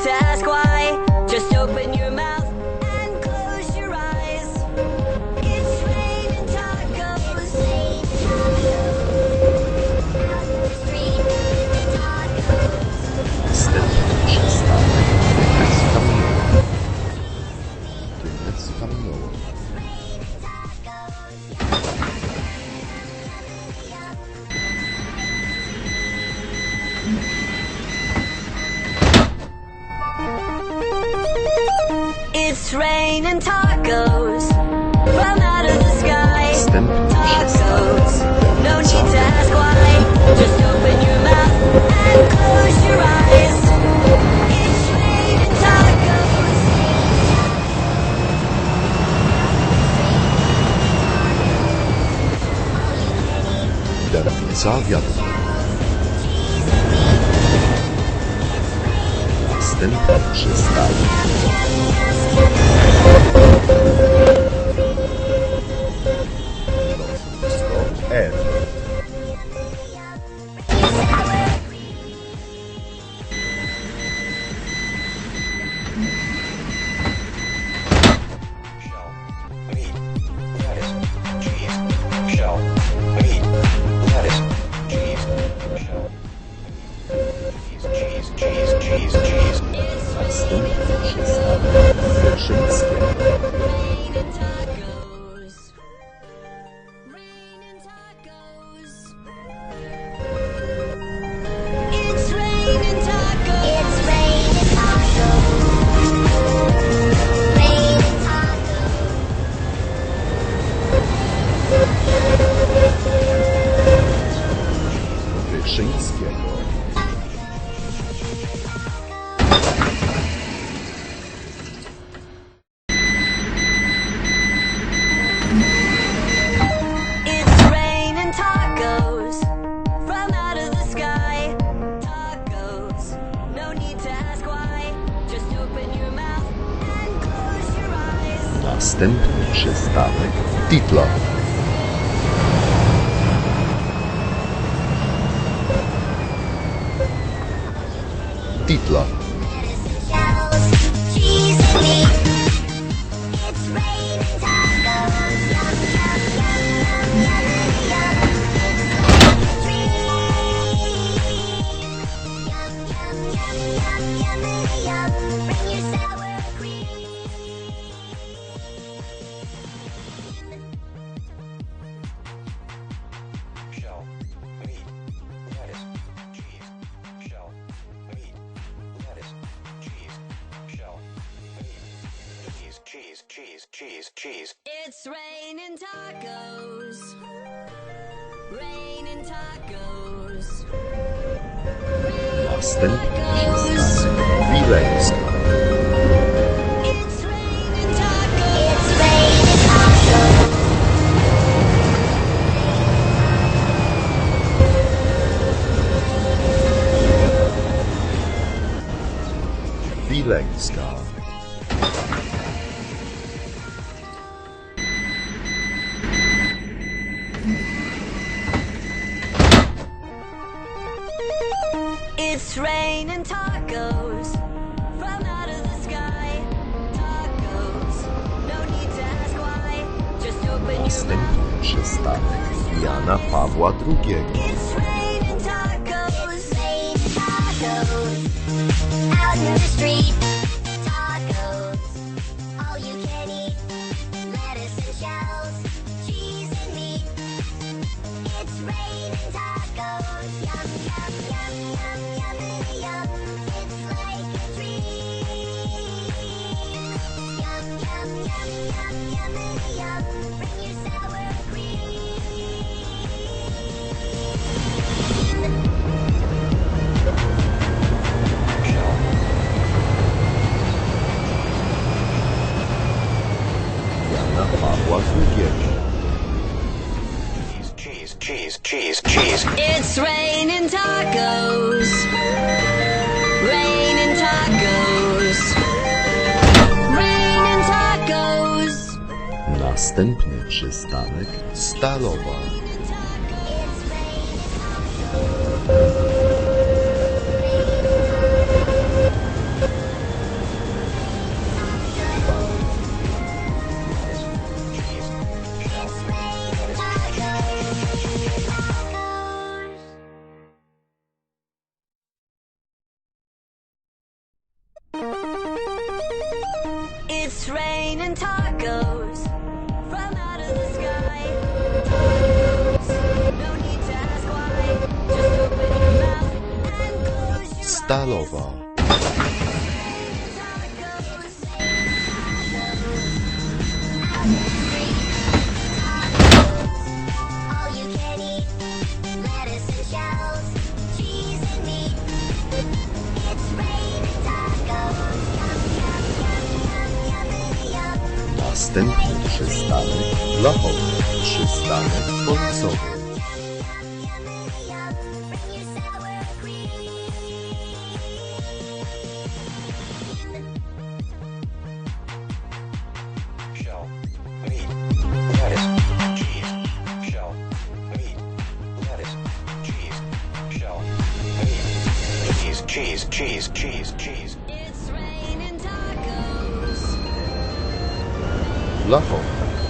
to ask why. Just open your mouth and close your eyes. It's raining tacos. Out in the street, tacos. Następny przystanek Tyniec kamienioło. It's raining tacos from out of the sky. Tacos, no need to ask why. Just open your mouth and close your eyes. It's raining tacos. Dębica wiatru. Następny przystanek R. Następny przystanek Wyszyńskie. Raining tacos. Raining tacos. It's raining tacos. It's raining tacos. Raining Wyszyńskiego. It's raining tacos from out of the sky. Tacos, no need to ask why. Just open your mouth and close your eyes. Następny przystanek Titla. Titla. Cheese and meat. It's raining tacos. Yum, yum, yum, yum, yum, yum. Yum, yum, yum, yum. Bring your sour cream. Shell, meat, lettuce, cheese, shell, meat, lettuce, cheese, shell, meat, cheese. It's raining tacos. Raining tacos. Następny przystanek Wileńska. It's raining tacos. It's raining tacos. Wileńska. It's raining tacos from out of the sky. Tacos, no need to ask why. Just open your mouth. Następny przystanek Jana Pawła II. It's raining tacos. Raining tacos. Out in the street. Tacos. All you can eat. Lettuce and shells. Cheese and meat. It's raining tacos. Yum, yum, yum, yum, yum, yum. It's like a dream. Yum, yum, yum, yum, yum, yum. Bring your sour cream. Jana Pawła II. Cheese. It's raining tacos. Raining tacos. Raining tacos. Następny przystanek Stalowa. stalowa, All you can eat, lettuce and shells, cheese and meat. It's raining tacos. Yum, yum, yum, yum, yummy, yum. następny przystanek Blachownia, przystanek końcowy, Yum, yummy, yum. Bring your sour cream. Shell, meat, lettuce, cheese, shell, meat, lettuce, cheese, shell, meat, cheese. It's raining tacos. Blachownia,